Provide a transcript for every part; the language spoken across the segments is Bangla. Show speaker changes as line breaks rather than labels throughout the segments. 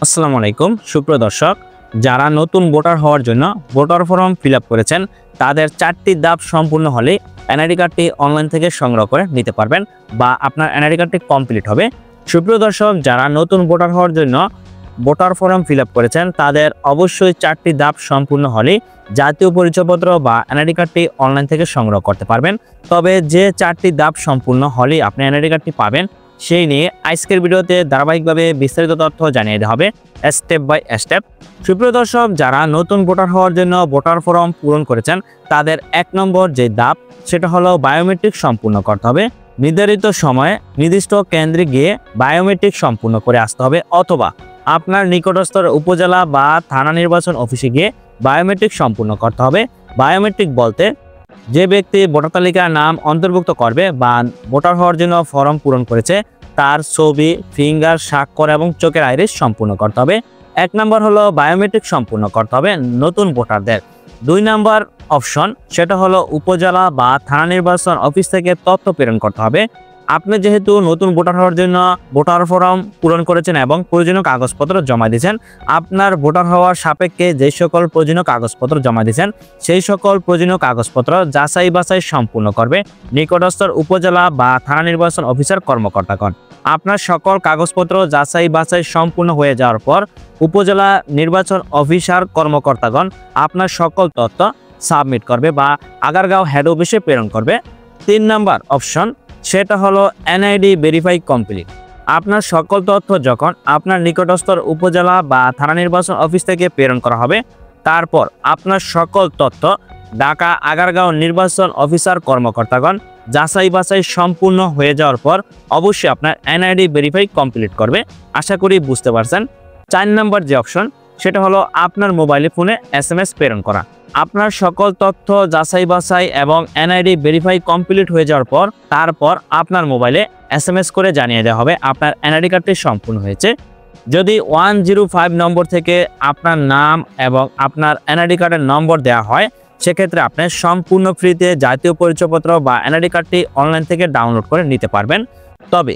আসসালামু আলাইকুম সুপ্রিয় দর্শক, যারা নতুন ভোটার হওয়ার জন্য ভোটার ফর্ম ফিল আপ করেছেন তাদের 4টি ধাপ সম্পূর্ণ হলে এনআইডি কার্ডটি অনলাইন থেকে সংগ্রহ করে নিতে পারবেন বা আপনার এনআইডি কার্ডটি কমপ্লিট হবে। সুপ্রিয় দর্শক, যারা নতুন ভোটার হওয়ার জন্য ভোটার ফর্ম ফিল আপ করেছেন তাদের অবশ্যই 4টি ধাপ সম্পূর্ণ হলে জাতীয় পরিচয়পত্র বা এনআইডি কার্ডটি অনলাইন থেকে সংগ্রহ করতে পারবেন। তবে যে 4টি ধাপ সম্পূর্ণ হলে আপনি এনআইডি কার্ডটি পাবেন সেই নিয়ে আজকের ভিডিওতে ধারাবাহিকভাবে বিস্তারিত তথ্য জানিয়ে দেওয়া হবে স্টেপ বাই স্টেপ। সুপ্রিয় দর্শক, যারা নতুন ভোটার হওয়ার জন্য ভোটার ফর্ম পূরণ করেছেন তাদের 1 নম্বর যে ধাপ সেটা হলো বায়োমেট্রিক সম্পূর্ণ করতে হবে। নির্ধারিত সময়ে নির্দিষ্ট কেন্দ্রে গিয়ে বায়োমেট্রিক সম্পূর্ণ করে আসতে হবে, অথবা আপনার নিকটস্থ উপজেলা বা থানা নির্বাচন অফিসে গিয়ে বায়োমেট্রিক সম্পূর্ণ করতে হবে। বায়োমেট্রিক বলতে যে ব্যক্তি ভোটার তালিকার নাম অন্তর্ভুক্ত করবে বা ভোটার হওয়ার জন্য ফর্ম পূরণ করেছে তার ছবি, ফিঙ্গার, স্বাক্ষর এবং চোখের আইরিস সম্পূর্ণ করতে হবে। 1 নম্বর হলো বায়োমেট্রিক সম্পূর্ণ করতে হবে নতুন ভোটারদের। 2 নম্বর অপশন সেটা হলো উপজেলা বা থানা নির্বাচন অফিস থেকে তথ্য প্রেরণ করতে হবে। আপনি যেহেতু নতুন ভোটার হওয়ার জন্য ভোটার ফর্ম পূরণ করেছেন এবং প্রয়োজনীয় কাগজপত্র জমা দিয়েছেন, আপনার ভোটার হওয়ার সাপেক্ষে যে সকল প্রয়োজনীয় কাগজপত্র জমা দিয়েছেন সেই সকল প্রয়োজনীয় কাগজপত্র যাচাই বাছাই সম্পূর্ণ করবে নিকটস্থ উপজেলা বা থানা নির্বাচন অফিসার কর্মকর্তাগণ। আপনার সকল কাগজপত্র যাচাই বাছাই সম্পূর্ণ হয়ে যাওয়ার পর উপজেলা নির্বাচন অফিসার কর্মকর্তাগণ আপনার সকল তথ্য সাবমিট করবে বা আগারগাঁও হেড অফিসে প্রেরণ করবে। 3 নম্বর অপশন সেটা হলো এনআইডি ভেরিফাই কমপ্লিট। আপনার সকল তথ্য যখন আপনার নিকটস্থ উপজেলা বা থানা নির্বাচন অফিস থেকে প্রেরণ করা হবে, তারপর আপনার সকল তথ্য ঢাকা আগারগাঁও নির্বাচন অফিসার কর্মকর্তাগণ যাচাই বাছাই সম্পূর্ণ হয়ে যাওয়ার পর অবশ্যই আপনার এনআইডি ভেরিফাই কমপ্লিট করবে। আশা করি বুঝতে পারছেন। 4 নম্বর যে অপশন সেটা হলো আপনার মোবাইলে ফোনে SMS প্রেরণ করা। আপনার সকল তথ্য যাচাই বাছাই এবং এনআইডি ভেরিফাই কমপ্লিট হয়ে যাওয়ার পর তারপর আপনার মোবাইলে SMS করে জানিয়ে দেওয়া হবে আপনার এনআইডি কার্ডটি সম্পূর্ণ হয়েছে। যদি 105 নম্বর থেকে আপনার নাম এবং আপনার এনআইডি কার্ডের নম্বর দেওয়া হয় সেক্ষেত্রে আপনি সম্পূর্ণ ফ্রিতে জাতীয় পরিচয়পত্র বা এনআইডি কার্ডটি অনলাইন থেকে ডাউনলোড করে নিতে পারবেন। তবে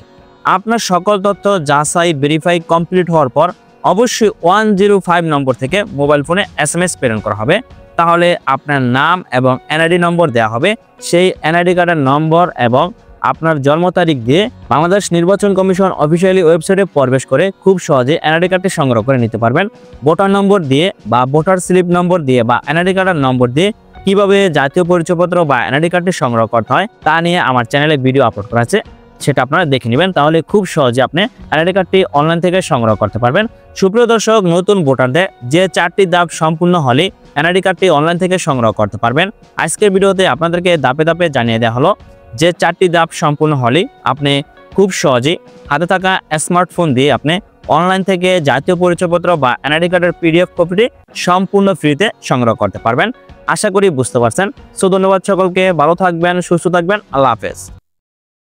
আপনার সকল তথ্য যাচাই ভেরিফাই কমপ্লিট হওয়ার পর অবশ্যই 105 নম্বর থেকে মোবাইল ফোনে SMS প্রেরণ করা হবে। তাহলে আপনার নাম এবং এনআইডি নম্বর দেওয়া হবে। সেই এনআইডি কার্ডের নম্বর এবং আপনার জন্ম তারিখ দিয়ে বাংলাদেশ নির্বাচন কমিশন অফিসিয়ালি ওয়েবসাইটে প্রবেশ করে খুব সহজে এনআইডি কার্ডটি সংগ্রহ করে নিতে পারবেন। ভোটার নম্বর দিয়ে বা ভোটার স্লিপ নম্বর দিয়ে বা এনআইডি কার্ডের নম্বর দিয়ে কিভাবে জাতীয় পরিচয়পত্র বা এনআইডি কার্ডটি সংগ্রহ করতে হয় তা নিয়ে আমার চ্যানেলে ভিডিও আপলোড করা আছে, সেটা আপনারা দেখে নেবেন। তাহলে খুব সহজে আপনি এনআইডি কার্ডটি অনলাইন থেকে সংগ্রহ করতে পারবেন। সুপ্রিয় দর্শক, নতুন ভোটারদের যে 4টি ধাপ সম্পূর্ণ হলে এনআইডি কার্ডটি অনলাইন থেকে সংগ্রহ করতে পারবেন। আজকের ভিডিওতে আপনাদেরকে ধাপে ধাপে জানিয়ে দেওয়া হলো যে 4টি ধাপ সম্পূর্ণ হলে আপনি খুব সহজেই হাতে থাকা স্মার্টফোন দিয়ে আপনি অনলাইন থেকে জাতীয় পরিচয়পত্র বা এনআইডি কার্ডের PDF কপিটি সম্পূর্ণ ফ্রিতে সংগ্রহ করতে পারবেন। আশা করি বুঝতে পারছেন। ধন্যবাদ সকলকে, ভালো থাকবেন, সুস্থ থাকবেন, আল্লাহ হাফেজ।